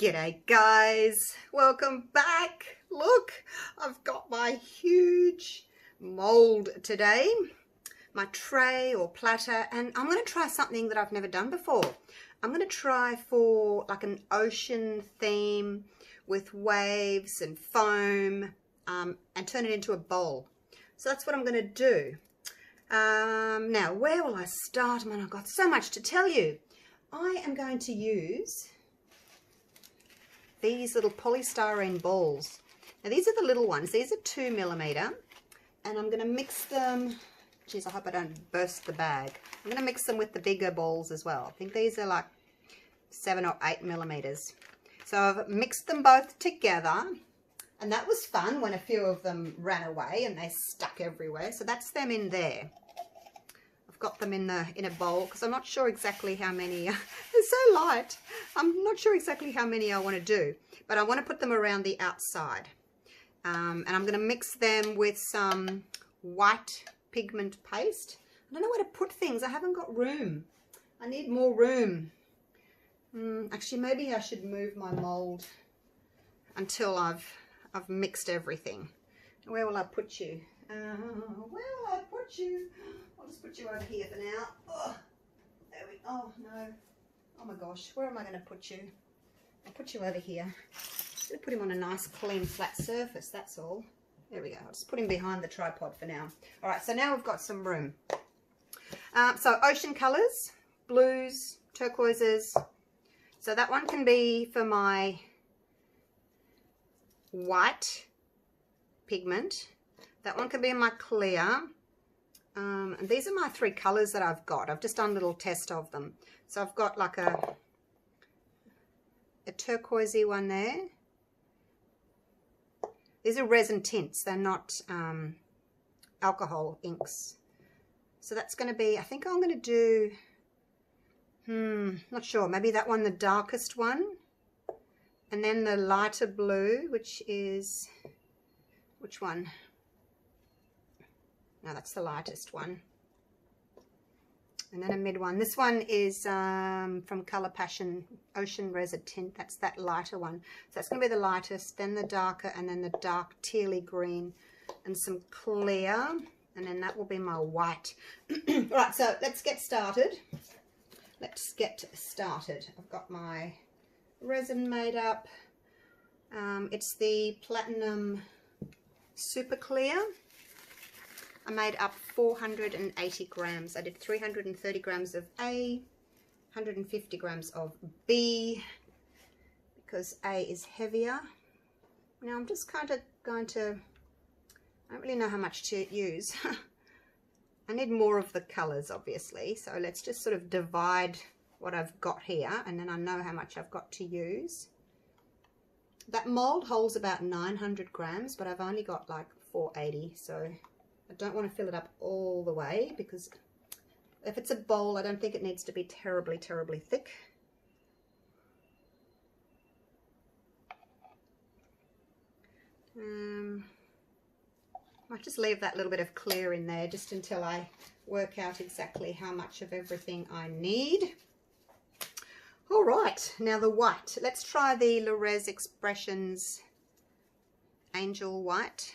G'day guys, welcome back. Look, I've got my huge mold today, my tray or platter, and I'm going to try something that I've never done before. I'm going to try for like an ocean theme with waves and foam and turn it into a bowl. So that's what I'm going to do. Now, where will I start? Man, I've got so much to tell you. I am going to use these little polystyrene balls. Now these are the little ones. These are 2mm, and I'm going to mix them. Geez, I hope I don't burst the bag. I'm going to mix them with the bigger balls as well. I think these are like 7 or 8mm. So I've mixed them both together, and that was fun when a few of them ran away and they stuck everywhere. So that's them in there. Got them in a bowl because I'm not sure exactly how many. They're so light. I'm not sure exactly how many I want to do, but I want to put them around the outside, and I'm going to mix them with some white pigment paste. I don't know where to put things. I haven't got room. I need more room. Actually, maybe I should move my mold until I've mixed everything. Where will I put you? Where will I put you? I'll just put you over here for now. Oh, there we. Oh no. Oh my gosh. Where am I going to put you? I'll put you over here. I'm going to put him on a nice, clean, flat surface. That's all. There we go. I'll just put him behind the tripod for now. All right. So now we've got some room. So ocean colours, blues, turquoises. So that one can be for my white pigment. That one can be in my clear. And these are my 3 colours that I've got. I've just done a little test of them. So I've got like a turquoisey one there. These are resin tints. They're not alcohol inks. So that's going to be, I think I'm going to do, not sure, maybe that one, the darkest one. And then the lighter blue, which is, which one? No, that's the lightest one. And then a mid one. This one is from Colour Passion, Ocean Resin Tint. That's that lighter one. So that's going to be the lightest, then the darker, and then the dark tealy green, and some clear. And then that will be my white. Right, so let's get started. Let's get started. I've got my resin made up. It's the Platinum Super Clear. I made up 480 grams. I did 330 grams of A, 150 grams of B, because A is heavier. Now I'm just kind of going to, I don't really know how much to use. I need more of the colours, obviously, so let's just sort of divide what I've got here, and then I know how much I've got to use. That mould holds about 900 grams, but I've only got like 480, so I don't want to fill it up all the way, because if it's a bowl, I don't think it needs to be terribly, terribly thick. Might just leave that little bit of clear in there just until I work out exactly how much of everything I need. All right, now the white. Let's try the LeRez Expressions Angel White.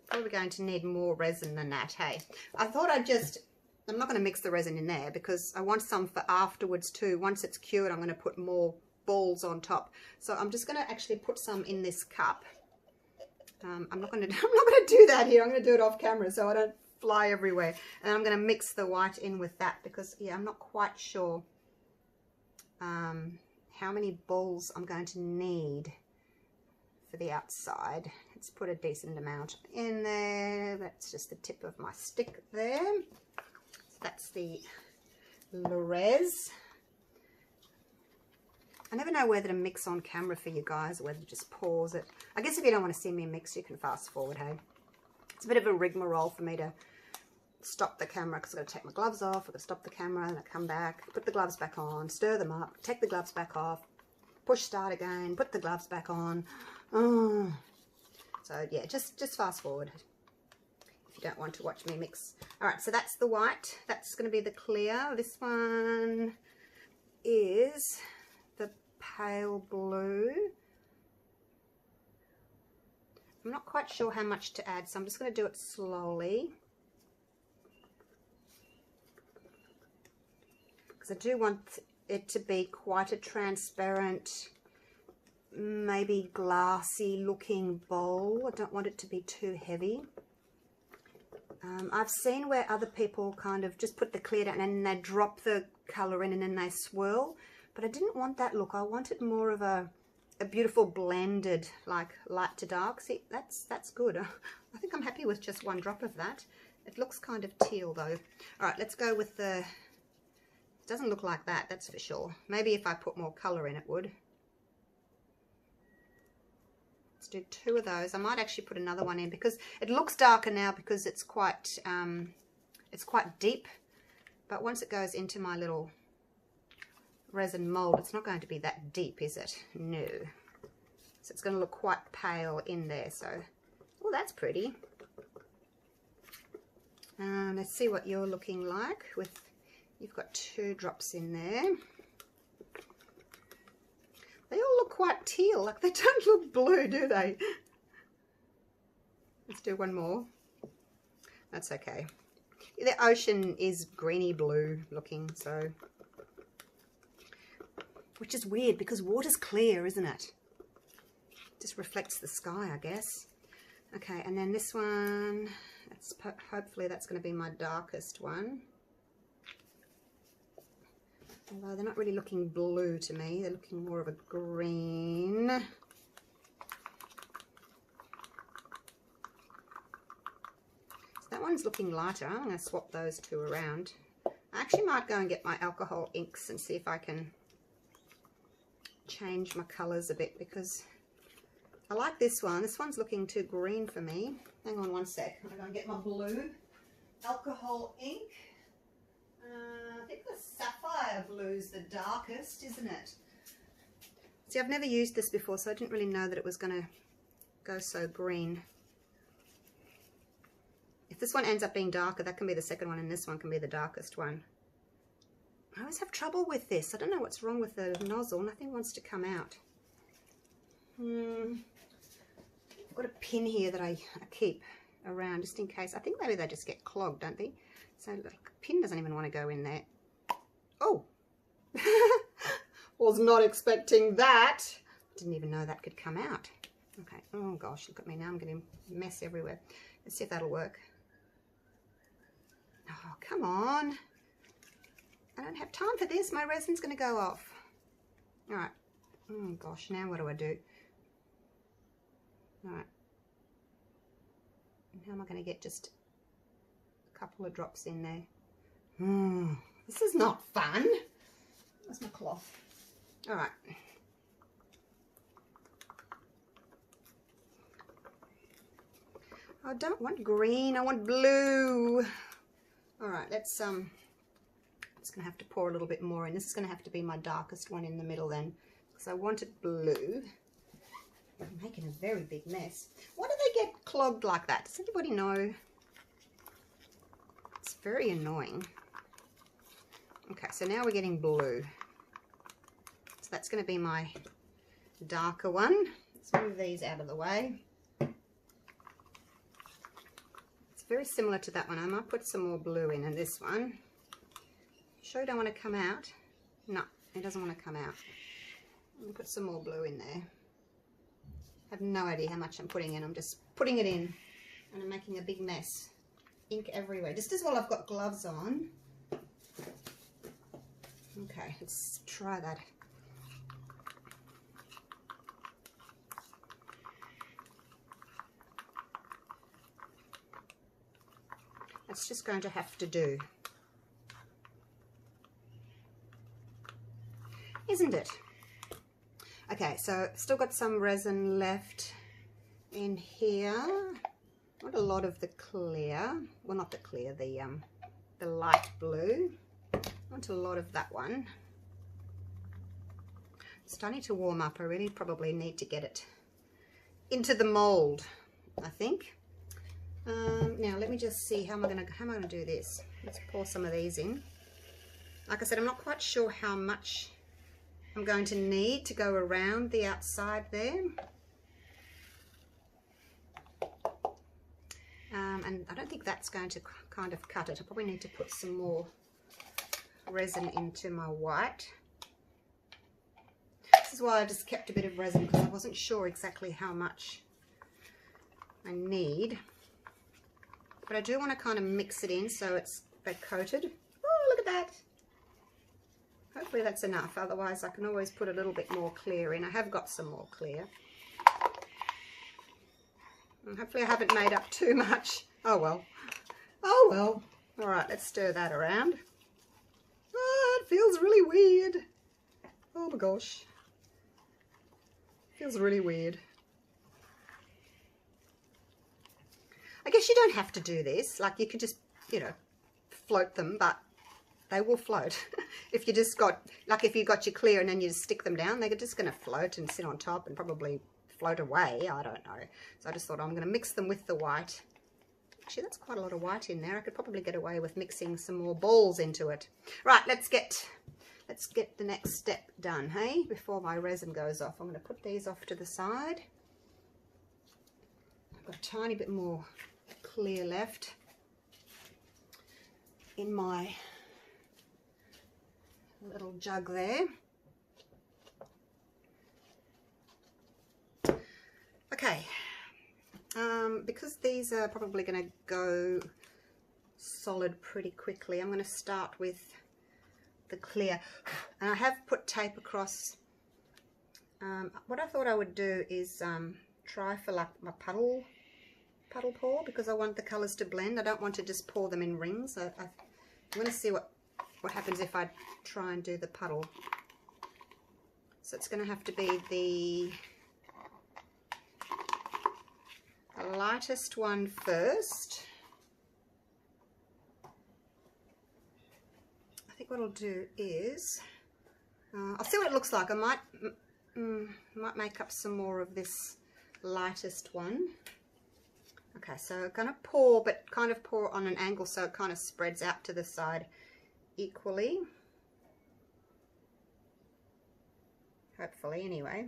Probably going to need more resin than that, hey. I thought I'm not going to mix the resin in there because I want some for afterwards too. Once it's cured, I'm going to put more balls on top. So I'm just going to actually put some in this cup. I'm not going to do that here. I'm going to do it off camera so I don't fly everywhere. And I'm going to mix the white in with that because, yeah, I'm not quite sure how many balls I'm going to need for the outside. Let's put a decent amount in there. That's just the tip of my stick there. So that's the LeRez. I never know whether to mix on camera for you guys or whether to just pause it. I guess if you don't want to see me mix, you can fast forward, hey. It's a bit of a rigmarole for me to stop the camera because I've got to take my gloves off. I've got to stop the camera and I come back, put the gloves back on, stir them up, take the gloves back off, push start again, put the gloves back on. Oh. So yeah, just fast forward if you don't want to watch me mix. All right, so that's the white. That's going to be the clear. This one is the pale blue. I'm not quite sure how much to add, so I'm just going to do it slowly. Because I do want it to be quite a transparent, maybe glassy looking bowl. I don't want it to be too heavy. I've seen where other people kind of just put the clear down and they drop the colour in and then they swirl, but I didn't want that look. I wanted more of a beautiful blended, like light to dark. See, that's good. I think I'm happy with just one drop of that. It looks kind of teal though. All right, let's go with the, it doesn't look like that, that's for sure. Maybe if I put more colour in it would. Let's do 2 of those. I might actually put another one in because it looks darker now because it's quite deep, but once it goes into my little resin mold, it's not going to be that deep, is it? No. So it's going to look quite pale in there. So, oh, that's pretty. Let's see what you're looking like with, you've got 2 drops in there. They all look quite teal, like they don't look blue, do they? Let's do one more. That's okay. The ocean is greeny blue looking, so, which is weird because water's clear, isn't it? Just reflects the sky, I guess. Okay, and then this one, that's hopefully that's going to be my darkest one. Although they're not really looking blue to me, they're looking more of a green. So that one's looking lighter. I'm going to swap those 2 around. I actually might go and get my alcohol inks and see if I can change my colours a bit because I like this one. This one's looking too green for me. Hang on one sec. I'm going to get my blue alcohol ink. I think the sapphire blue's the darkest, isn't it? See, I've never used this before, so I didn't really know that it was going to go so green. If this one ends up being darker, that can be the second one, and this one can be the darkest one. I always have trouble with this. I don't know what's wrong with the nozzle. Nothing wants to come out. I've got a pin here that I keep around just in case. I think maybe they just get clogged, don't they? So the pin doesn't even want to go in there. Oh! Was not expecting that. Didn't even know that could come out. Okay. Oh gosh, look at me now. I'm getting mess everywhere. Let's see if that'll work. Oh, come on. I don't have time for this. My resin's going to go off. All right. Oh gosh, now what do I do? All right. How am I going to get just a couple of drops in there? This is not fun. Where's my cloth? All right. I don't want green. I want blue. All right. Let's just gonna have to pour a little bit more in. This is gonna have to be my darkest one in the middle then, because I want it blue. I'm making a very big mess. Why do they get clogged like that? Does anybody know? It's very annoying. Okay, so now we're getting blue. So that's going to be my darker one. Let's move these out of the way. It's very similar to that one. I might put some more blue in this one. Sure you don't want to come out? No, it doesn't want to come out. I'm going to put some more blue in there. I have no idea how much I'm putting in. I'm just putting it in and I'm making a big mess. Ink everywhere. Just as well I've got gloves on. Okay, let's try that. That's just going to have to do. Isn't it? Okay, so still got some resin left in here. Not a lot of the clear. Well, not the clear, the light blue. Not a lot of that one. It's starting to warm up. I really probably need to get it into the mold, I think. Now let me just see how am I gonna do this. Let's pour some of these in. Like I said, I'm not quite sure how much I'm going to need to go around the outside there. And I don't think that's going to kind of cut it. I probably need to put some more resin into my white. This is why I just kept a bit of resin, because I wasn't sure exactly how much I need. But I do want to kind of mix it in so it's coated. Oh, look at that. Hopefully that's enough. Otherwise I can always put a little bit more clear in. I have got some more clear. And hopefully I haven't made up too much. Oh well. Oh well. All right, let's stir that around. Oh, it feels really weird. Oh my gosh. Feels really weird. I guess you don't have to do this. Like, you could just, you know, float them, but they will float. If you just got, like if you got your clear and then you just stick them down, they're just going to float and sit on top and probably float away. I don't know. So I just thought I'm going to mix them with the white. Actually, that's quite a lot of white in there. I could probably get away with mixing some more balls into it. Right, let's get the next step done, hey? Before my resin goes off. I'm going to put these off to the side. I've got a tiny bit more clear left in my little jug there. Okay, because these are probably going to go solid pretty quickly, I'm going to start with the clear, and I have put tape across. What I thought I would do is try for like my puddle pour, because I want the colours to blend. I don't want to just pour them in rings. I'm going to see what happens if I try and do the puddle. So it's going to have to be the lightest one first. I think what I'll do is I'll see what it looks like. I might make up some more of this lightest one. Okay, so I'm going to pour, but kind of pour on an angle so it kind of spreads out to the side equally. Hopefully, anyway.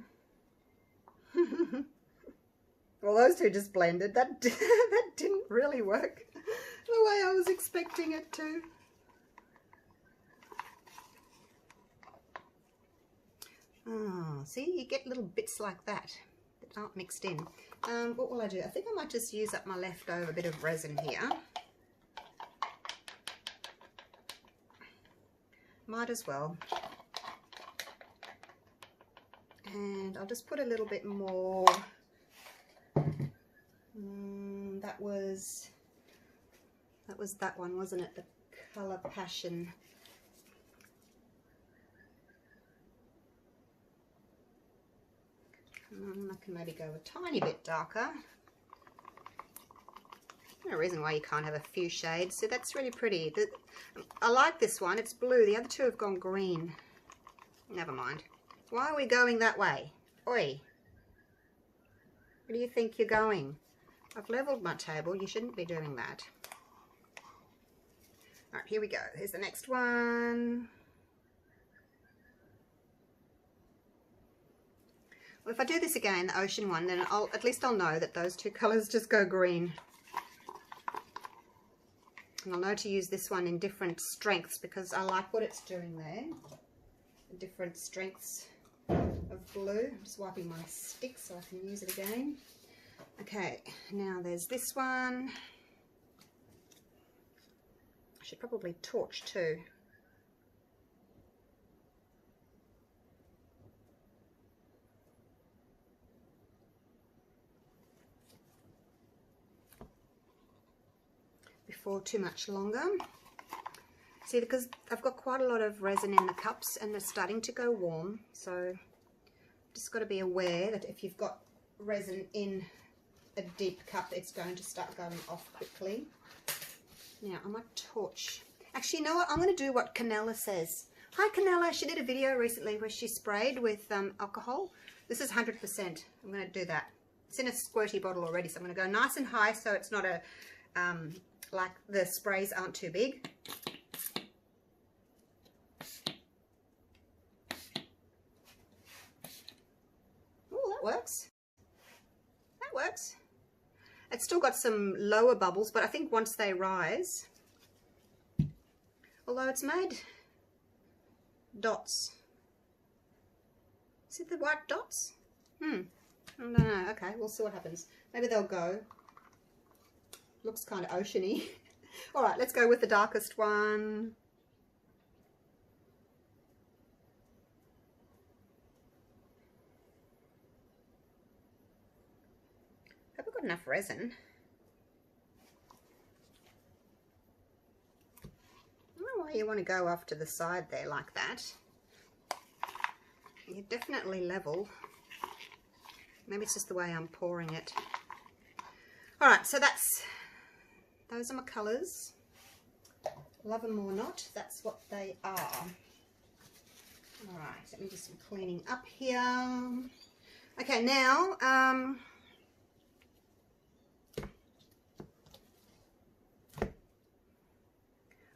Well, those two just blended. That didn't really work the way I was expecting it to. Oh, see, you get little bits like that aren't mixed in. What will I do? I think I might just use up my leftover bit of resin here. Might as well. And I'll just put a little bit more. That was that one, wasn't it? The Colour Passion. I can maybe go a tiny bit darker. No reason why you can't have a few shades. So that's really pretty. I like this one. It's blue. The other two have gone green. Never mind. Why are we going that way? Oi. Where do you think you're going? I've leveled my table. You shouldn't be doing that. Alright, here we go. Here's the next one. Well, if I do this again, the ocean one, then at least I'll know that those two colours just go green. And I'll know to use this one in different strengths because I like what it's doing there. Different strengths of blue. I'm just wiping my stick so I can use it again. Okay, now there's this one. I should probably torch too. Before too much longer. See, because I've got quite a lot of resin in the cups and they're starting to go warm, so just got to be aware that if you've got resin in a deep cup, it's going to start going off quickly. Now I might torch. Actually, you know what? I'm going to do what Canella says. Hi Canella, she did a video recently where she sprayed with alcohol. This is 100%. I'm going to do that. It's in a squirty bottle already, so I'm going to go nice and high so it's not a like the sprays aren't too big. that works. That works. It's still got some lower bubbles, but I think once they rise, although it's made dots. Is it the white dots? I don't know. Okay, we'll see what happens. Maybe they'll go. Looks kind of oceany. All right, let's go with the darkest one. Have we got enough resin? I don't know why you want to go off to the side there like that. You're definitely level. Maybe it's just the way I'm pouring it. All right, so those are my colours. Love them or not, that's what they are. All right, let me do some cleaning up here. Okay, now, all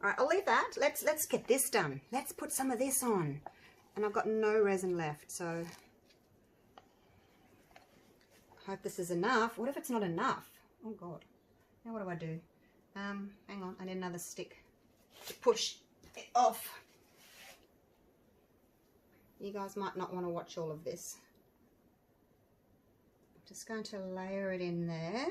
right, I'll leave that. Let's get this done. Let's put some of this on. And I've got no resin left, so I hope this is enough. What if it's not enough? Oh God. Now what do I do? Hang on, I need another stick to push it off. You guys might not want to watch all of this. I'm just going to layer it in there.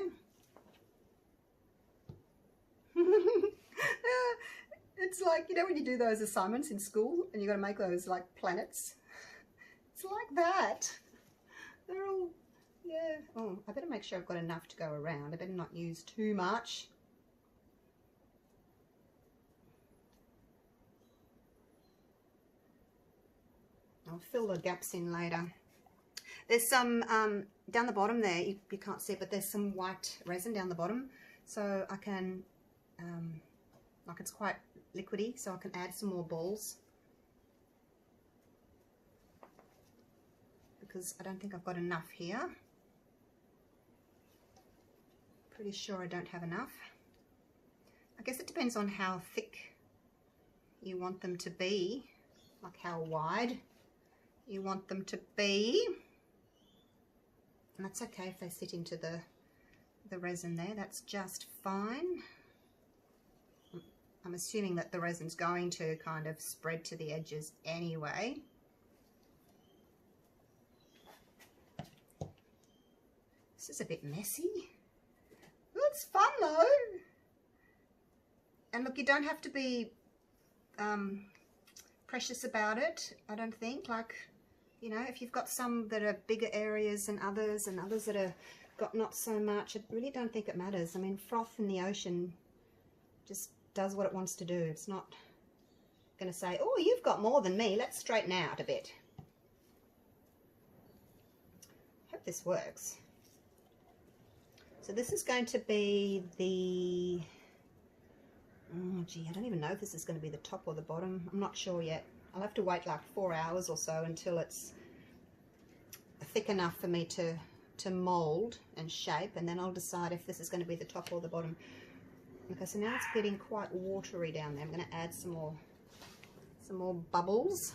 It's like, you know when you do those assignments in school and you got to make those like planets? It's like that. They're all, yeah. Oh, I better make sure I've got enough to go around. I better not use too much. I'll fill the gaps in later. There's some, down the bottom there, you can't see it, but there's some white resin down the bottom. So I can, like it's quite liquidy, so I can add some more balls. Because I don't think I've got enough here. Pretty sure I don't have enough. I guess it depends on how thick you want them to be, like how wide you want them to be. And that's okay if they sit into the resin there, that's just fine. I'm assuming that the resin's going to kind of spread to the edges anyway. This is a bit messy. Well, it's fun though. And look, you don't have to be precious about it, I don't think. Like, you know, if you've got some that are bigger areas than others and others that are got not so much, I really don't think it matters. I mean, froth in the ocean just does what it wants to do. It's not going to say, oh, you've got more than me, let's straighten out a bit. Hope this works. So this is going to be the, oh gee, I don't even know if this is going to be the top or the bottom. I'm not sure yet. I'll have to wait like 4 hours or so until it's thick enough for me to mold and shape, and then I'll decide if this is going to be the top or the bottom. Okay, so now it's getting quite watery down there. I'm going to add some more bubbles.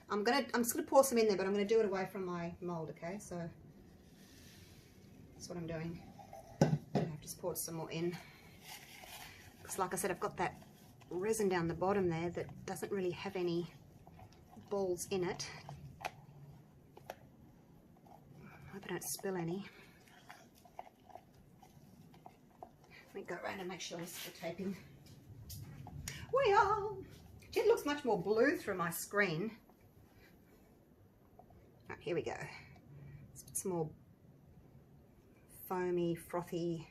I'm just gonna pour some in there, but I'm gonna do it away from my mold. Okay, so that's what I'm doing. I've just poured some more in because, like I said, I've got that resin down the bottom there that doesn't really have any balls in it. I hope I don't spill any. Let me go around and make sure this is the taping. Well, it looks much more blue through my screen. Right, here we go. Let's put some more foamy, frothy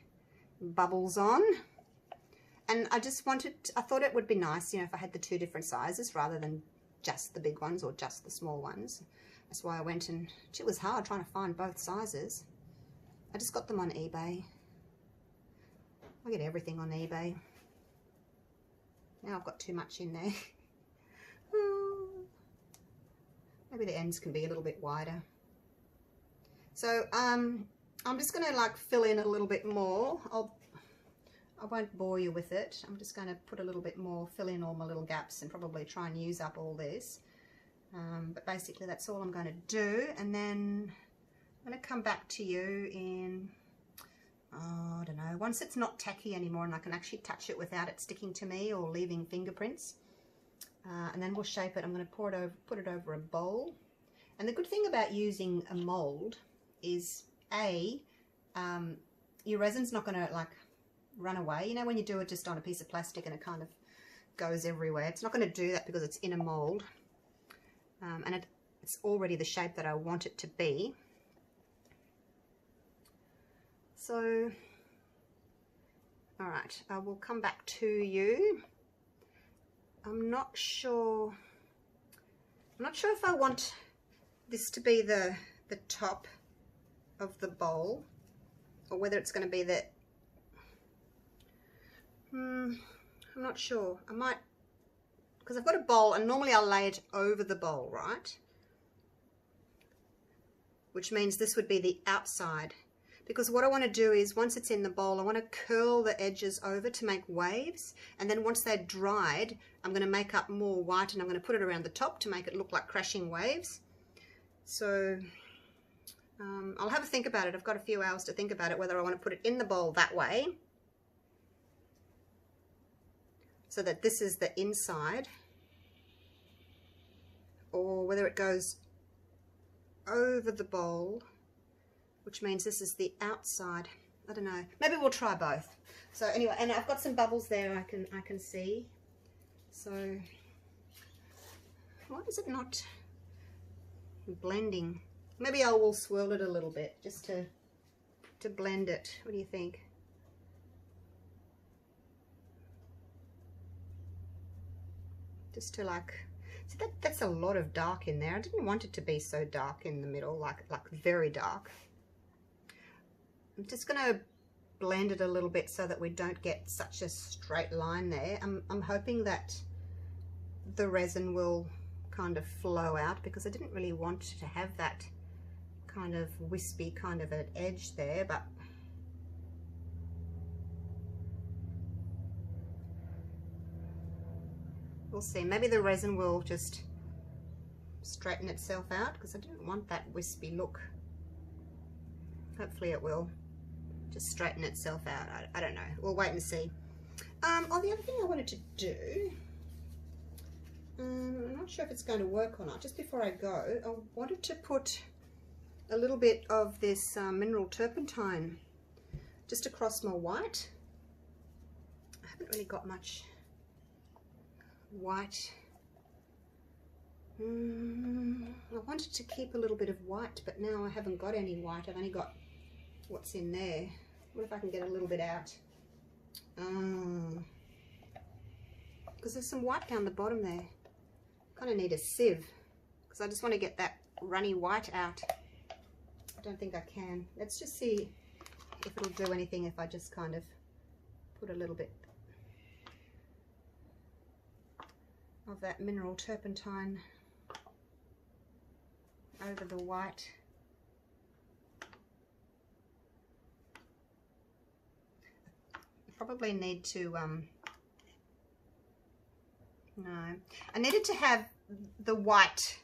bubbles on. And I just wanted, I thought it would be nice, you know, if I had the two different sizes rather than just the big ones or just the small ones. That's why I went and, it was hard trying to find both sizes. I just got them on eBay. I get everything on eBay. Now I've got too much in there. Maybe the ends can be a little bit wider. So I'm just gonna like fill in a little bit more. I won't bore you with it. I'm just going to put a little bit more, fill in all my little gaps and probably try and use up all this. But basically that's all I'm going to do, and then I'm going to come back to you in, oh, I don't know, once it's not tacky anymore and I can actually touch it without it sticking to me or leaving fingerprints. And then we'll shape it. I'm going to put it over a bowl. And the good thing about using a mold is your resin's not going to like run away. You know, when you do it just on a piece of plastic and it kind of goes everywhere, it's not going to do that because it's in a mold. And it's already the shape that I want it to be. So, all right, I will come back to you. I'm not sure if I want this to be the top of the bowl, or whether it's going to be the, I'm not sure. I might, because I've got a bowl and normally I'll lay it over the bowl, right? Which means this would be the outside. Because what I want to do is once it's in the bowl, I want to curl the edges over to make waves. And then once they're dried, I'm going to make up more white and I'm going to put it around the top to make it look like crashing waves. So I'll have a think about it. I've got a few hours to think about it, whether I want to put it in the bowl that way, so that this is the inside, or whether it goes over the bowl, which means this is the outside. I don't know. Maybe we'll try both. So anyway, and I've got some bubbles there I can see. So why is it not blending? Maybe I will swirl it a little bit just to blend it. What do you think? Just to like, see, that's a lot of dark in there. I didn't want it to be so dark in the middle, like very dark. I'm just going to blend it a little bit so that we don't get such a straight line there. I'm hoping that the resin will kind of flow out, because I didn't really want to have that kind of wispy kind of an edge there, but we'll see. Maybe the resin will just straighten itself out, because I didn't want that wispy look. Hopefully it will just straighten itself out. I don't know. We'll wait and see. Oh, the other thing I wanted to do, I'm not sure if it's going to work or not. Just before I go, I wanted to put a little bit of this mineral turpentine just across my white. I haven't really got much white. I wanted to keep a little bit of white, but now I haven't got any white. I've only got what's in there. What if I can get a little bit out? Because there's some white down the bottom there. Kind of need a sieve, because I just want to get that runny white out. I don't think I can. Let's just see if it'll do anything if I just kind of put a little bit of that mineral turpentine over the white. Probably need to no, I needed to have the white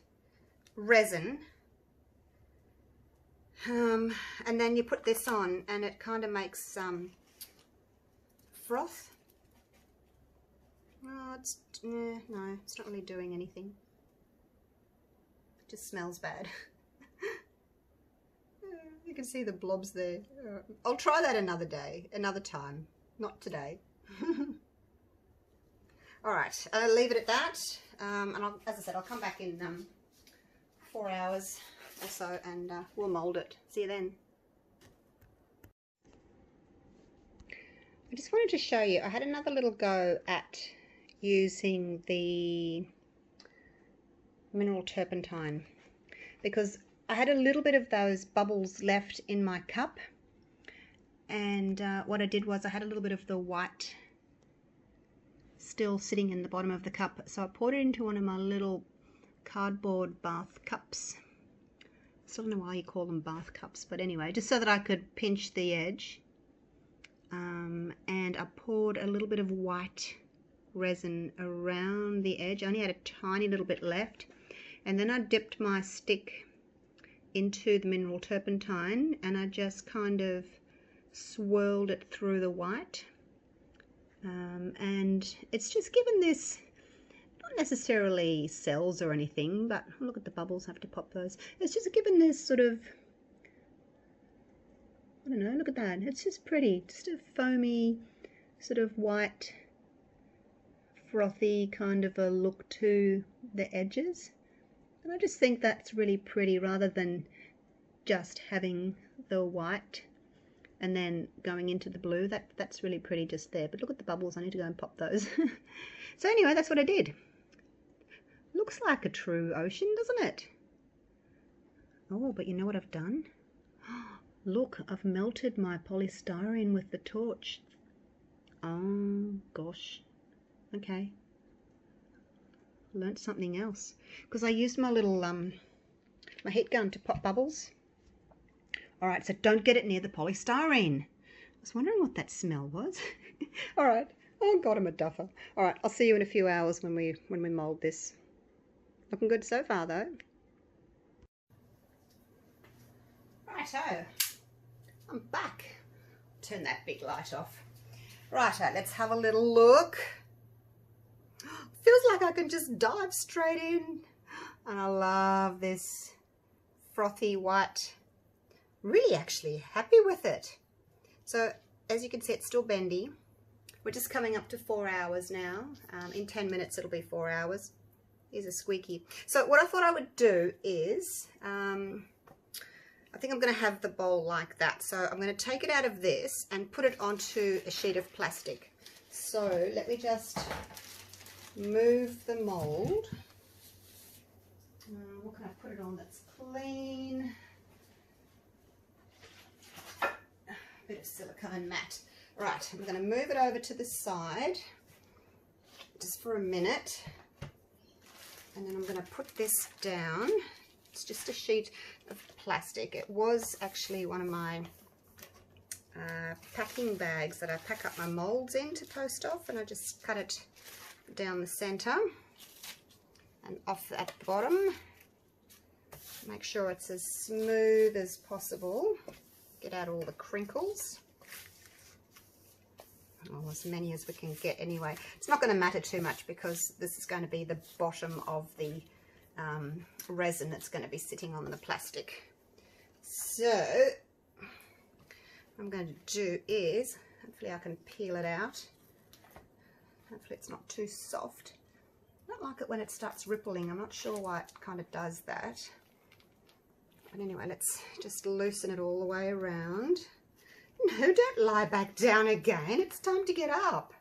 resin, and then you put this on and it kind of makes froth. Oh, no, it's not really doing anything. It just smells bad. You can see the blobs there. I'll try that another day, another time. Not today. All right, I'll leave it at that. And as I said, I'll come back in 4 hours or so, and we'll mold it. See you then. I just wanted to show you, I had another little go at using the mineral turpentine, because I had a little bit of those bubbles left in my cup, and what I did was I had a little bit of the white still sitting in the bottom of the cup, so I poured it into one of my little cardboard bath cups. Still don't know why you call them bath cups, but anyway, just so that I could pinch the edge, and I poured a little bit of white resin around the edge. I only had a tiny little bit left, and then I dipped my stick into the mineral turpentine and I just kind of swirled it through the white, and it's just given this, not necessarily cells or anything, but look at the bubbles, I have to pop those. It's just given this sort of, I don't know, look at that, it's just pretty, just a foamy sort of white frothy kind of a look to the edges, and I just think that's really pretty rather than just having the white and then going into the blue. That's really pretty just there, but look at the bubbles, I need to go and pop those. So anyway, that's what I did. Looks like a true ocean, doesn't it? Oh, but you know what I've done? Look, I've melted my polystyrene with the torch. Oh gosh. Okay. Learned something else. Because I used my little my heat gun to pop bubbles. Alright, so don't get it near the polystyrene. I was wondering what that smell was. Alright. Oh God, I'm a duffer. Alright, I'll see you in a few hours when we mould this. Looking good so far though. Righto. I'm back. Turn that big light off. Righto, let's have a little look. Feels like I can just dive straight in. And I love this frothy white. Really actually happy with it. So as you can see, it's still bendy. We're just coming up to 4 hours now. In 10 minutes it'll be 4 hours. Here's a squeaky. So what I thought I would do is, I think I'm going to have the bowl like that. So I'm going to take it out of this and put it onto a sheet of plastic. So let me just move the mold. What can I put it on that's clean? A bit of silicone mat. Right, I'm going to move it over to the side just for a minute, and then I'm going to put this down. It's just a sheet of plastic. It was actually one of my packing bags that I pack up my molds in to post off, and I just cut it down the center and off at the bottom. Make sure it's as smooth as possible. Get out all the crinkles. Well, as many as we can get anyway. It's not going to matter too much because this is going to be the bottom of the resin that's going to be sitting on the plastic. So what I'm going to do is, hopefully I can peel it out. Hopefully it's not too soft. I don't like it when it starts rippling. I'm not sure why it kind of does that. But anyway, let's just loosen it all the way around. No, don't lie back down again. It's time to get up.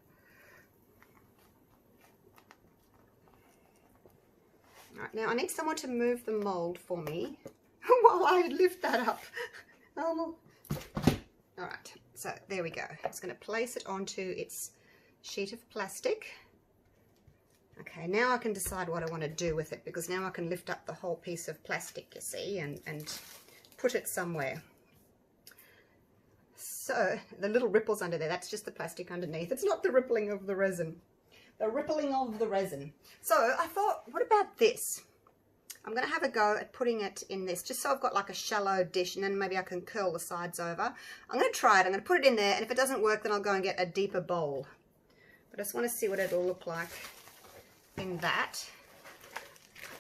Right, now I need someone to move the mold for me while I lift that up. All right, so there we go. I'm just going to place it onto its sheet of plastic. Okay, now I can decide what I want to do with it, because now I can lift up the whole piece of plastic, you see, and put it somewhere. So the little ripples under there, that's just the plastic underneath. It's not the rippling of the resin. The rippling of the resin. So I thought, what about this? I'm going to have a go at putting it in this, just so I've got like a shallow dish, and then maybe I can curl the sides over. I'm going to try it. I'm going to put it in there, and if it doesn't work, then I'll go and get a deeper bowl. But I just want to see what it'll look like in that.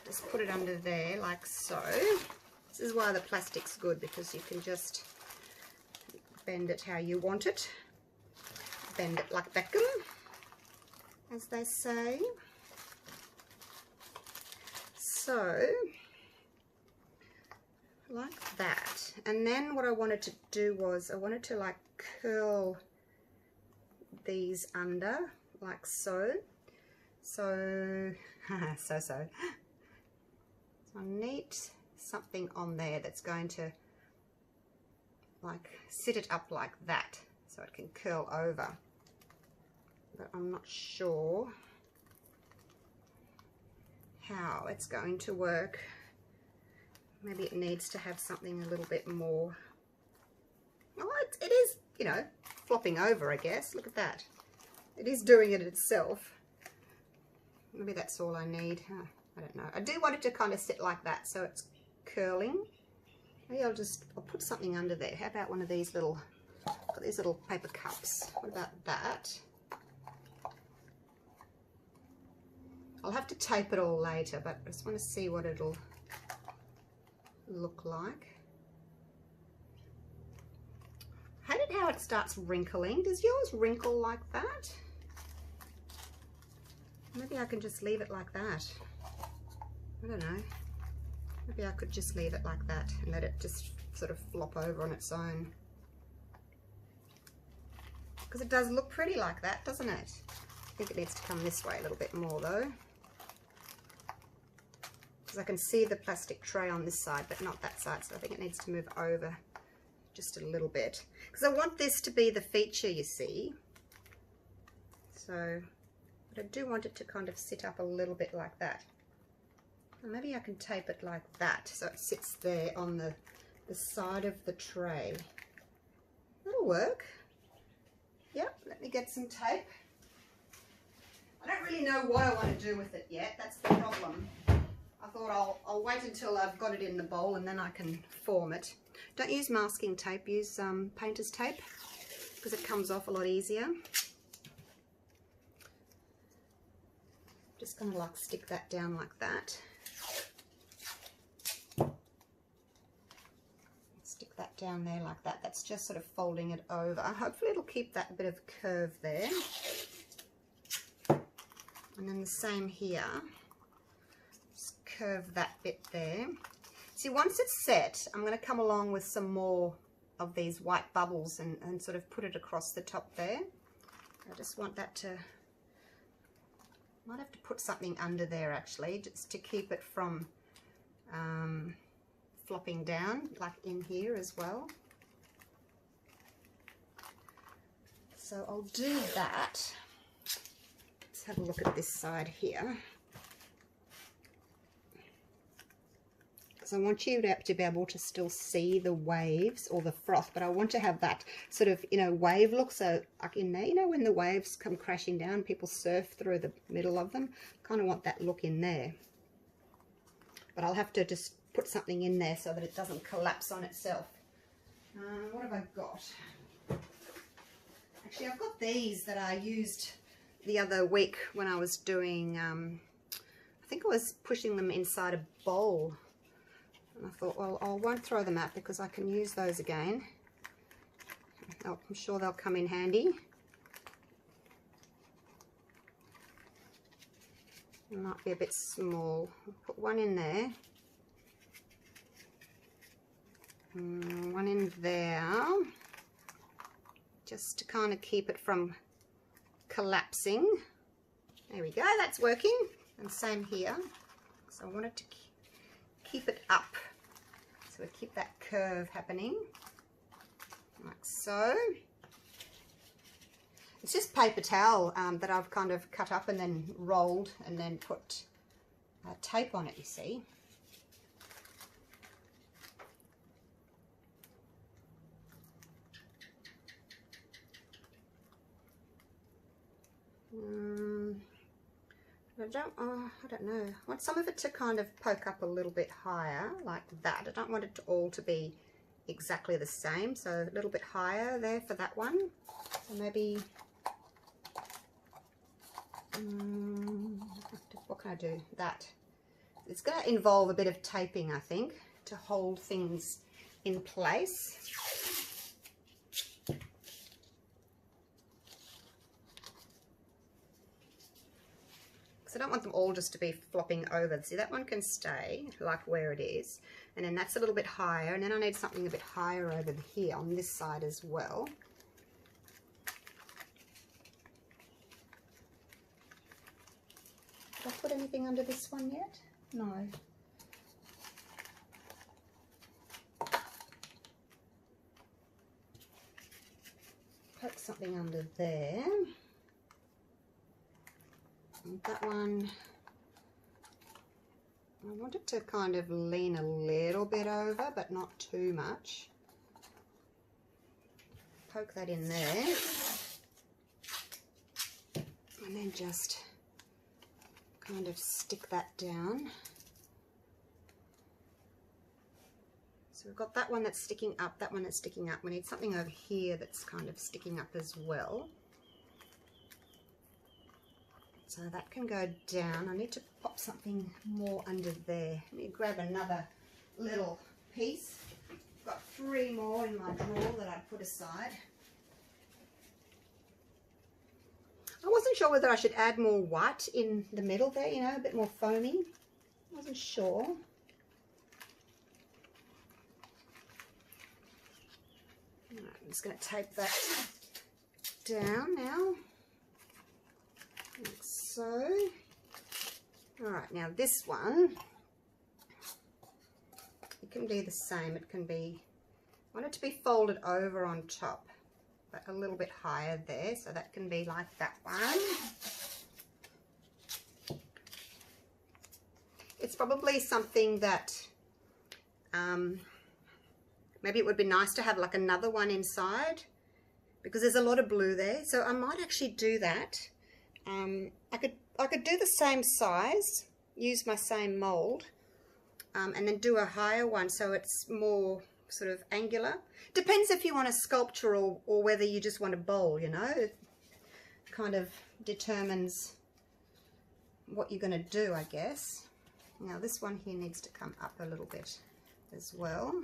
Just put it under there like so. This is why the plastic's good, because you can just bend it how you want it. Bend it like Beckham, as they say. So, like that. And then what I wanted to do was, I wanted to like curl these under, like so. So I need something on there that's going to like sit it up like that so it can curl over, but I'm not sure how it's going to work. Maybe it needs to have something a little bit more. Oh, it you know, flopping over, I guess. Look at that. It is doing it itself. Maybe that's all I need. Huh, I don't know. I do want it to kind of sit like that so it's curling. Maybe I'll put something under there. How about one of these little, got these little paper cups. What about that? I'll have to tape it all later, but I just want to see what it'll look like. I hate it how it starts wrinkling. Does yours wrinkle like that? Maybe I can just leave it like that. I don't know. Maybe I could just leave it like that and let it just sort of flop over on its own. Because it does look pretty like that, doesn't it? I think it needs to come this way a little bit more though. Because I can see the plastic tray on this side, but not that side, so I think it needs to move over just a little bit. Because I want this to be the feature, you see. So, but I do want it to kind of sit up a little bit like that. And maybe I can tape it like that, so it sits there on the side of the tray. That'll work. Yep, let me get some tape. I don't really know what I want to do with it yet, that's the problem. I thought I'll wait until I've got it in the bowl and then I can form it. Don't use masking tape, use painter's tape because it comes off a lot easier. Just going to like stick that down like that. Stick that down there like that. That's just sort of folding it over. Hopefully it'll keep that bit of curve there. And then the same here. Curve that bit there. See, once it's set, I'm going to come along with some more of these white bubbles and sort of put it across the top there. I just want that to, might have to put something under there actually, just to keep it from flopping down, like in here as well. So I'll do that. Let's have a look at this side here. I want you to be able to still see the waves or the froth, but I want to have that sort of, you know, wave look. So like in there, you know, when the waves come crashing down, people surf through the middle of them, kind of want that look in there. But I'll have to just put something in there so that it doesn't collapse on itself. What have I got? Actually, I've got these that I used the other week when I was doing, I think I was pushing them inside a bowl. I thought, well, I won't throw them out because I can use those again. I'm sure they'll come in handy. It might be a bit small. I'll put one in there. One in there. Just to kind of keep it from collapsing. There we go, that's working. And same here. So I wanted to keep it up. So we keep that curve happening, like so. It's just paper towel that I've kind of cut up and then rolled and then put tape on it, you see. I don't know. I want some of it to kind of poke up a little bit higher, like that. I don't want it to all to be exactly the same, so a little bit higher there for that one. So maybe, what can I do? That. It's going to involve a bit of taping, I think, to hold things in place. So I don't want them all just to be flopping over. See, that one can stay like where it is. And then that's a little bit higher. And then I need something a bit higher over here on this side as well. Did I put anything under this one yet? No. Poke something under there. And that one, I want it to kind of lean a little bit over, but not too much. poke that in there. And then just kind of stick that down. So we've got that one that's sticking up, that one that's sticking up. We need something over here that's kind of sticking up as well. So that can go down. I need to pop something more under there. Let me grab another little piece. I've got 3 more in my drawer that I put aside. I wasn't sure whether I should add more white in the middle there, you know, a bit more foamy. I wasn't sure. I'm just going to tape that down now, like so. Alright, now this one, it can be the same. It can be, I want it to be folded over on top, but a little bit higher there, so that can be like that one. It's probably something that maybe it would be nice to have like another one inside, because there's a lot of blue there. So I might actually do that. I could do the same size, use my same mold, and then do a higher one so it's more sort of angular. Depends if you want a sculpture or whether you just want a bowl, you know. It kind of determines what you're going to do, I guess. Now this one here needs to come up a little bit as well.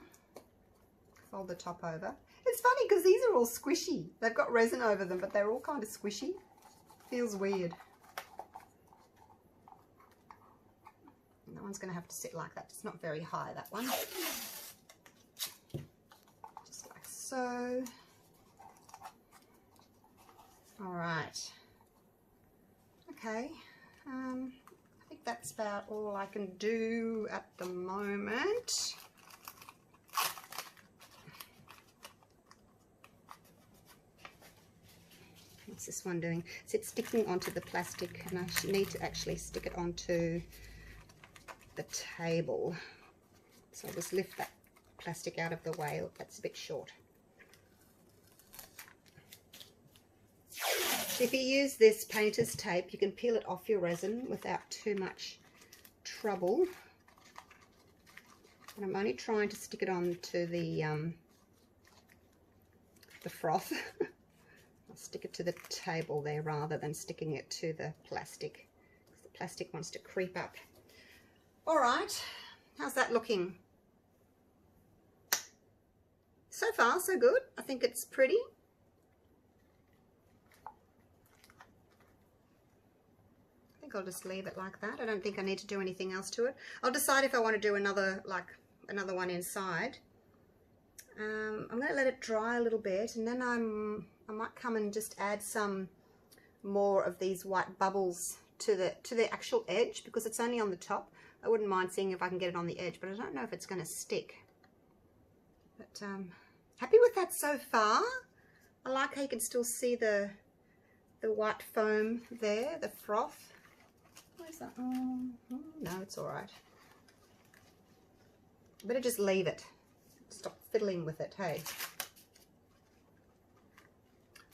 Fold the top over. It's funny because these are all squishy. They've got resin over them, but they're all kind of squishy. Feels weird. And that one's going to have to sit like that. It's not very high, that one. Just like so. All right. Okay. I think that's about all I can do at the moment. What's this one doing? So it's sticking onto the plastic, and I need to actually stick it onto the table. So I'll just lift that plastic out of the way. Look, that's a bit short. If you use this painter's tape, you can peel it off your resin without too much trouble. And I'm only trying to stick it onto the froth. Stick it to the table there rather than sticking it to the plastic, because the plastic wants to creep up. All right, how's that looking? So far, so good. I think it's pretty. I think I'll just leave it like that. I don't think I need to do anything else to it. I'll decide if I want to do another one inside. I'm going to let it dry a little bit, and then I might come and just add some more of these white bubbles to the actual edge, because it's only on the top. I wouldn't mind seeing if I can get it on the edge, but I don't know if it's going to stick. But happy with that so far. I like how you can still see the white foam there, the froth. Where's that? Oh, no, it's all right. Better just leave it. Stop fiddling with it, hey.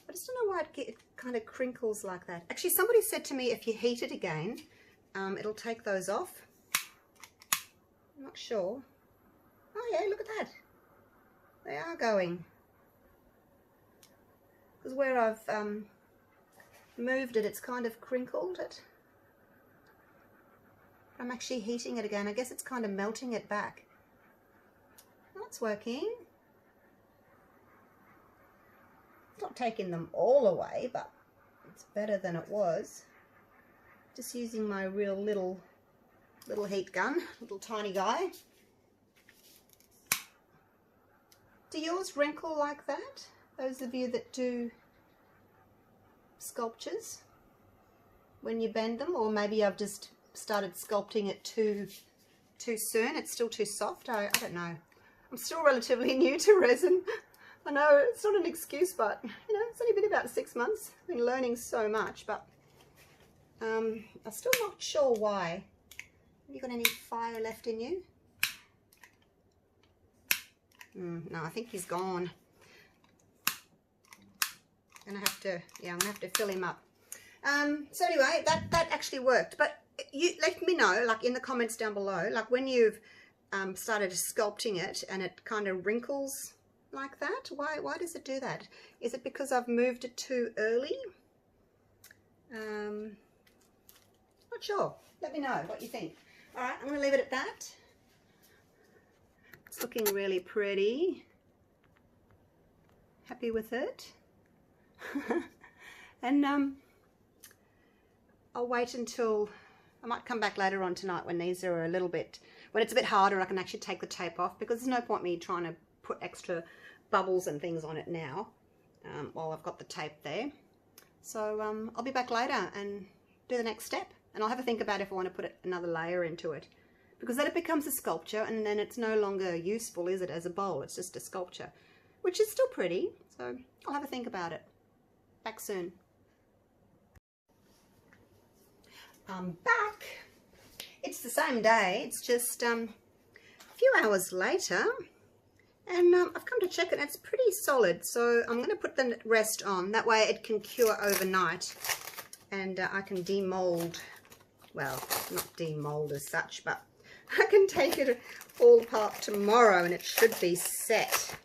I just don't know why it kind of crinkles like that. Actually, somebody said to me if you heat it again, it'll take those off. I'm not sure. Oh yeah, look at that. They are going. Because where I've moved it, it's kind of crinkled it. I'm actually heating it again. I guess it's kind of melting it back. That's working. It's not taking them all away, but it's better than it was. Just using my real little heat gun, little tiny guy. Do yours wrinkle like that? Those of you that do sculptures, when you bend them, or maybe I've just started sculpting it too soon. It's still too soft. I don't know. I'm still relatively new to resin. I know it's not an excuse, but you know, it's only been about 6 months. I've been learning so much, but I'm still not sure why. Have you got any fire left in you? No, I think he's gone. I'm gonna have to fill him up. So anyway, that actually worked. But you let me know, like in the comments down below, like when you've started sculpting it and it kind of wrinkles like that. Why does it do that? Is it because I've moved it too early? Not sure. Let me know what you think. All right, I'm going to leave it at that. It's looking really pretty. Happy with it. And I'll wait until, I might come back later on tonight when these are a little bit, when it's a bit harder, I can actually take the tape off, because there's no point me trying to put extra bubbles and things on it now while I've got the tape there. So I'll be back later and do the next step, and I'll have a think about if I want to put another layer into it, because then it becomes a sculpture and then it's no longer useful, is it, as a bowl? It's just a sculpture, which is still pretty. So I'll have a think about it. Back soon. I'm back. It's the same day, it's just a few hours later, and I've come to check it. It's pretty solid, so I'm going to put the rest on. That way it can cure overnight, and I can demold, well, not demold as such, but I can take it all apart tomorrow and it should be set.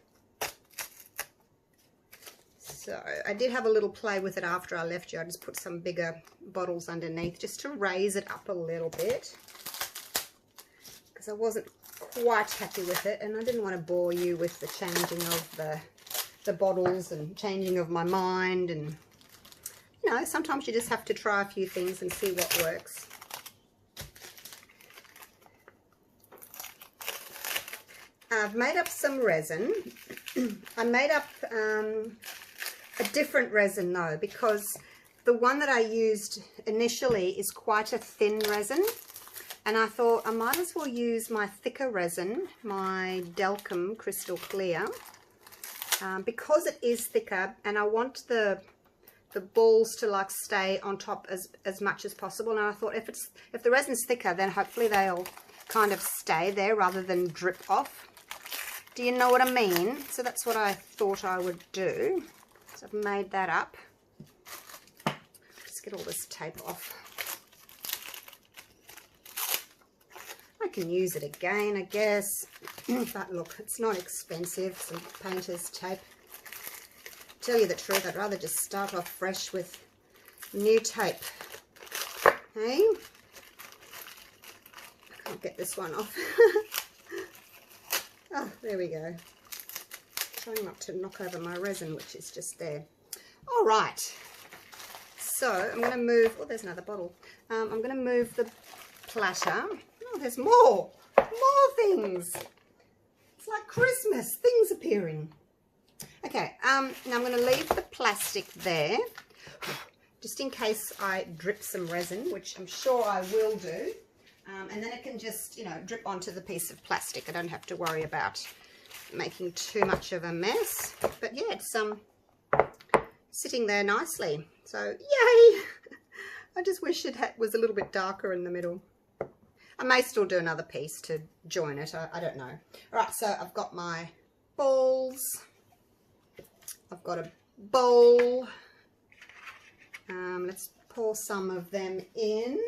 So I did have a little play with it after I left you. I just put some bigger bottles underneath just to raise it up a little bit, because I wasn't quite happy with it, and I didn't want to bore you with the changing of the bottles and changing of my mind. And you know, sometimes you just have to try a few things and see what works. I've made up some resin. I made up a different resin though, because the one that I used initially is quite a thin resin, and I thought I might as well use my thicker resin, my Delcam Crystal Clear, because it is thicker, and I want the balls to like stay on top as much as possible. And I thought if the resin's thicker, then hopefully they'll kind of stay there rather than drip off. Do you know what I mean? So that's what I thought I would do. So I've made that up. Just get all this tape off. I can use it again, I guess. But look, it's not expensive. Some painter's tape. To tell you the truth, I'd rather just start off fresh with new tape. Hey? I can't get this one off. Oh, there we go. Trying not to knock over my resin, which is just there. All right. So I'm going to move. Oh, there's another bottle. I'm going to move the platter. Oh, there's more things. It's like Christmas. Things appearing. Okay. Now I'm going to leave the plastic there, just in case I drip some resin, which I'm sure I will do. And then it can just, you know, drip onto the piece of plastic. I don't have to worry about making too much of a mess. But yeah, it's sitting there nicely. So yay! I just wish it was a little bit darker in the middle. I may still do another piece to join it. I don't know. All right, so I've got my balls. I've got a bowl. Let's pour some of them in.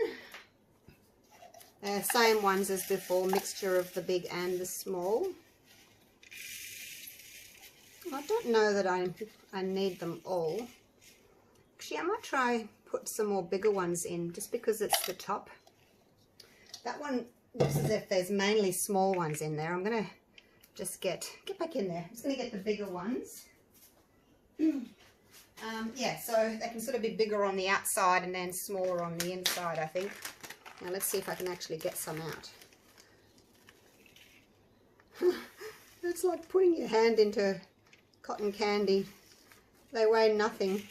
Same ones as before, mixture of the big and the small. I don't know that I need them all. Actually, I might try put some more bigger ones in, just because it's the top. That one looks as if there's mainly small ones in there. I'm going to just get back in there. I'm just going to get the bigger ones. Yeah, so they can sort of be bigger on the outside and then smaller on the inside, I think. Now let's see if I can actually get some out. It's like putting your hand into cotton candy. They weigh nothing.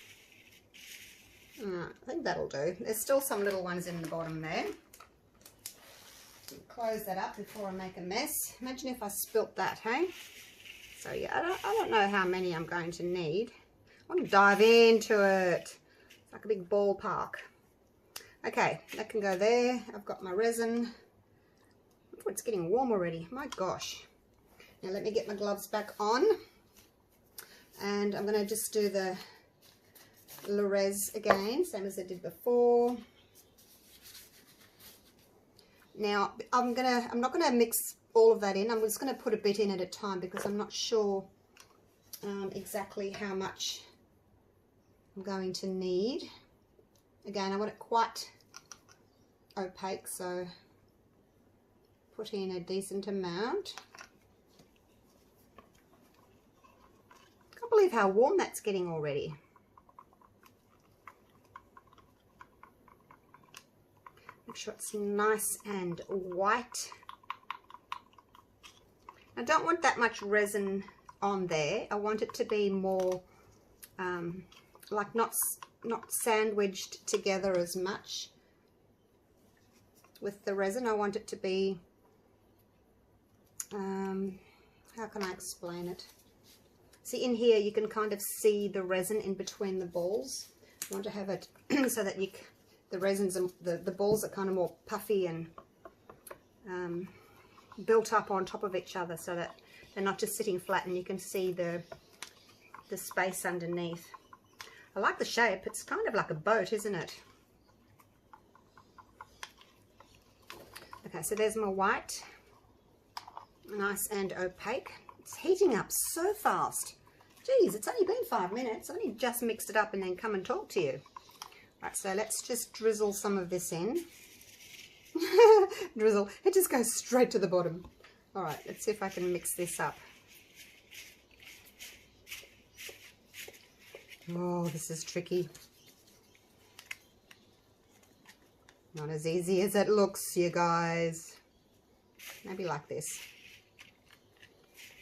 I think that'll do. There's still some little ones in the bottom there. Close that up before I make a mess. Imagine if I spilt that, hey? So yeah, I don't know how many I'm going to need. I want to dive into it. It's like a big ballpark. Okay, that can go there. I've got my resin. Oh, it's getting warm already. My gosh. Now let me get my gloves back on. And I'm going to just do the LeRez again, same as I did before. Now I'm not gonna mix all of that in. I'm just gonna put a bit in at a time because I'm not sure exactly how much I'm going to need. Again, I want it quite opaque, so put in a decent amount. Can't believe how warm that's getting already. Make sure it's nice and white. I don't want that much resin on there. I want it to be more like not sandwiched together as much with the resin. I want it to be how can I explain it? See, in here you can kind of see the resin in between the balls. I want to have it so that the resins and the balls are kind of more puffy and built up on top of each other so that they're not just sitting flat and you can see the space underneath. I like the shape. It's kind of like a boat, isn't it? Okay, so there's my white. Nice and opaque. It's heating up so fast. Geez, it's only been 5 minutes. I only just mixed it up and then come and talk to you. Right, so let's just drizzle some of this in. Drizzle. It just goes straight to the bottom. All right, let's see if I can mix this up. Oh, this is tricky. Not as easy as it looks, you guys. Maybe like this.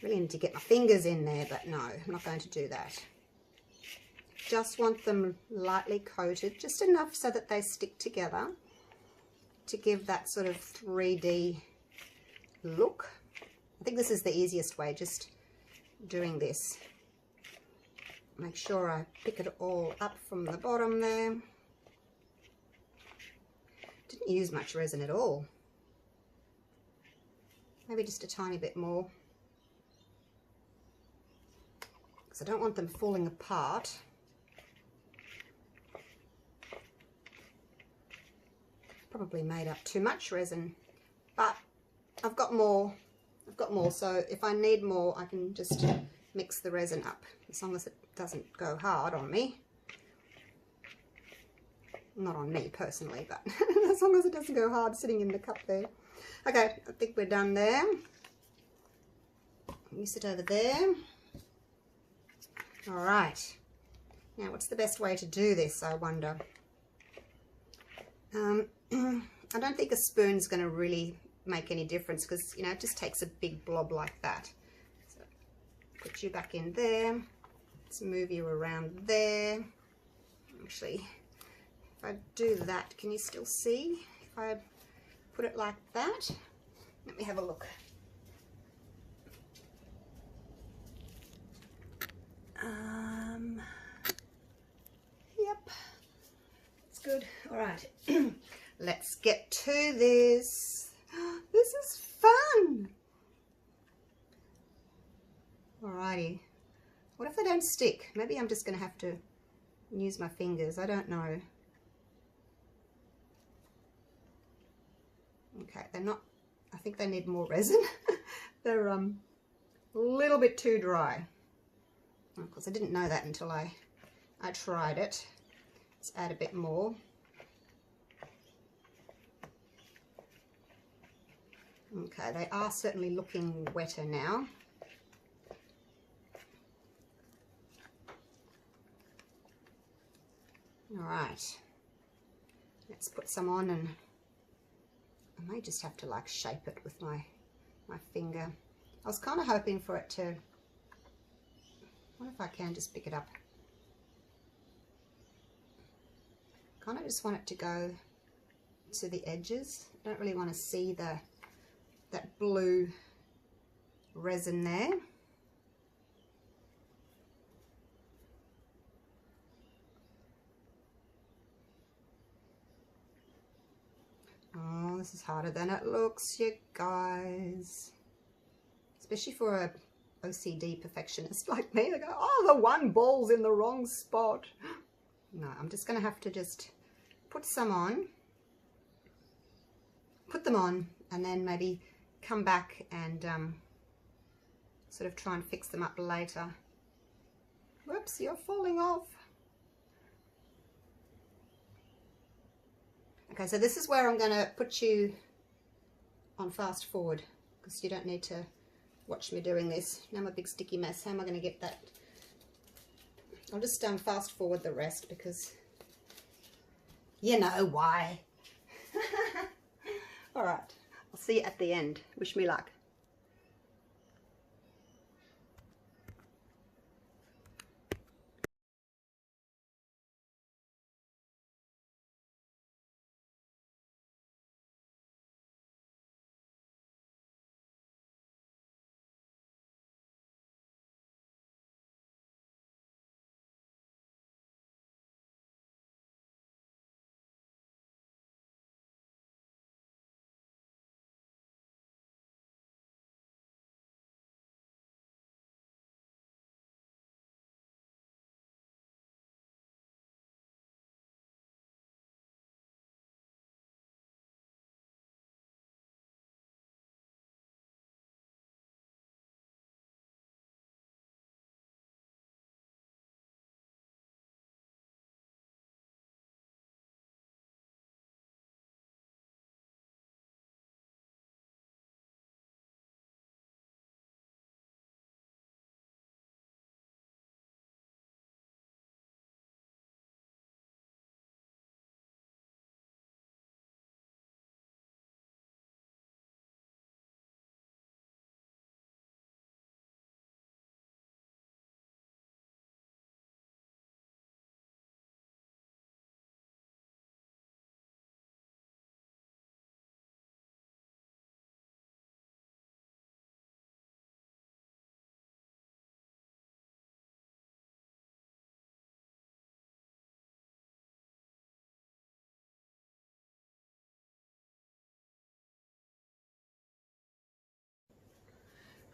Really need to get my fingers in there, but no, I'm not going to do that. Just want them lightly coated, just enough so that they stick together to give that sort of 3D look. I think this is the easiest way, just doing this. Make sure I pick it all up from the bottom there. Didn't use much resin at all. Maybe just a tiny bit more. Because I don't want them falling apart. Probably made up too much resin, but I've got more, so if I need more I can just mix the resin up, as long as it doesn't go hard on me. Not on me personally, but as long as it doesn't go hard sitting in the cup there. Okay, I think we're done there. Mix it over there. All right, now what's the best way to do this, I wonder? I don't think a spoon's going to really make any difference because, you know, it just takes a big blob like that. So put you back in there. Let's move you around there. Actually, if I do that, can you still see? If I put it like that, let me have a look. Yep, it's good. All right. Let's get to this. This is fun. Alrighty. What if they don't stick? Maybe I'm just going to have to use my fingers. I don't know. Okay, they're not, I think they need more resin. They're a little bit too dry. Of course, I didn't know that until I tried it. Let's add a bit more. Okay, they are certainly looking wetter now. All right, let's put some on, and I may just have to like shape it with my finger. I was kind of hoping for it to, what if I can just pick it up? Kind of just want it to go to the edges. I don't really want to see that blue resin there. Oh, this is harder than it looks, you guys. Especially for a OCD perfectionist like me. They go, oh, the one ball's in the wrong spot. No, I'm just going to have to just put some on, put them on, and then maybe come back and sort of try and fix them up later. Whoops, you're falling off. Okay, so this is where I'm going to put you on fast forward, because you don't need to watch me doing this. Now I'm a big sticky mess. How am I going to get that? I'll just fast forward the rest, because you know why. All right, I'll see you at the end. Wish me luck.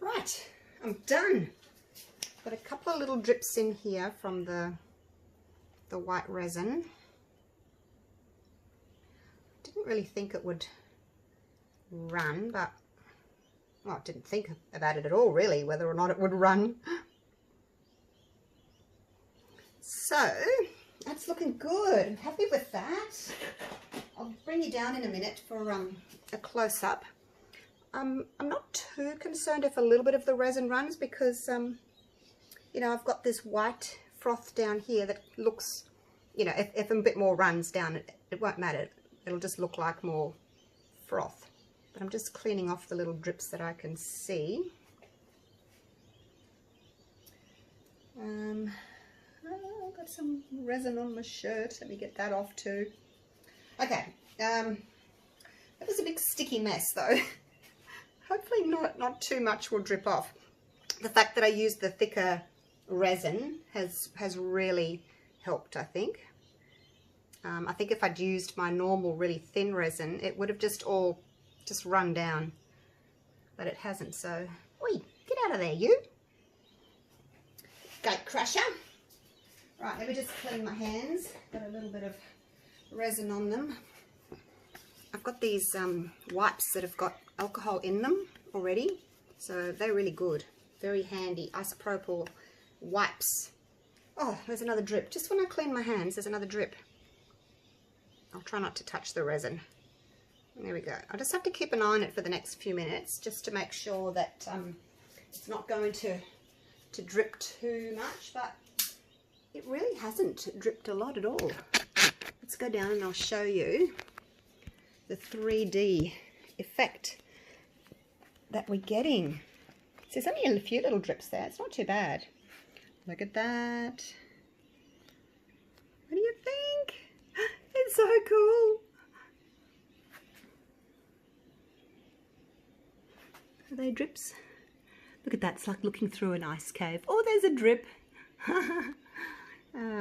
Right, I'm done. Got a couple of little drips in here from the white resin. Didn't really think it would run, but well, I didn't think about it at all really, whether or not it would run. So that's looking good. I'm happy with that. I'll bring you down in a minute for a close-up. I'm not too concerned if a little bit of the resin runs, because you know, I've got this white froth down here that looks, you know, if a bit more runs down, it won't matter. It'll just look like more froth. But I'm just cleaning off the little drips that I can see. I've got some resin on my shirt. Let me get that off too. Okay, that was a big sticky mess though. Hopefully not too much will drip off. The fact that I used the thicker resin has really helped, I think. I think if I'd used my normal really thin resin, it would have just all run down, but it hasn't. So, oi, get out of there, you gate crusher. Right, let me just clean my hands. Got a little bit of resin on them. I've got these wipes that have got alcohol in them already, so they're really good. Very handy isopropyl wipes. Oh, there's another drip. Just when I clean my hands, there's another drip. I'll try not to touch the resin. There we go. I just have to keep an eye on it for the next few minutes, just to make sure that it's not going to drip too much, but it really hasn't dripped a lot at all. Let's go down and I'll show you the 3D effect that we're getting. So there's only a few little drips there. It's not too bad. Look at that. What do you think? It's so cool. Are they drips? Look at that. It's like looking through an ice cave. Oh, there's a drip.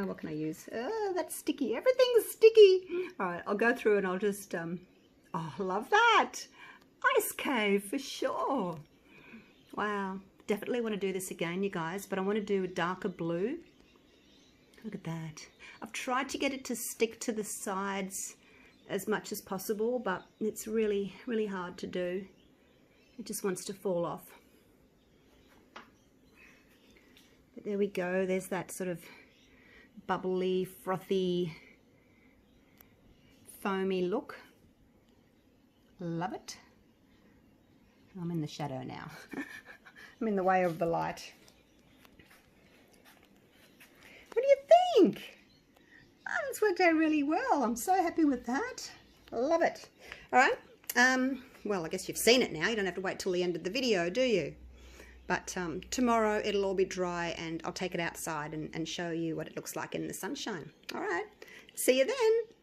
What can I use? Oh, that's sticky. Everything's sticky. All right, I'll go through and I'll just... oh, love that. Ice cave for sure. Wow. Definitely want to do this again, you guys, but I want to do a darker blue. Look at that. I've tried to get it to stick to the sides as much as possible, but it's really, really hard to do. It just wants to fall off. But there we go. There's that sort of bubbly, frothy, foamy look. Love it. I'm in the shadow now. I'm in the way of the light. What do you think? Oh, it's worked out really well. I'm so happy with that. Love it. All right. Well, I guess you've seen it now. You don't have to wait till the end of the video, do you? But tomorrow it'll all be dry and I'll take it outside and show you what it looks like in the sunshine. All right. See you then.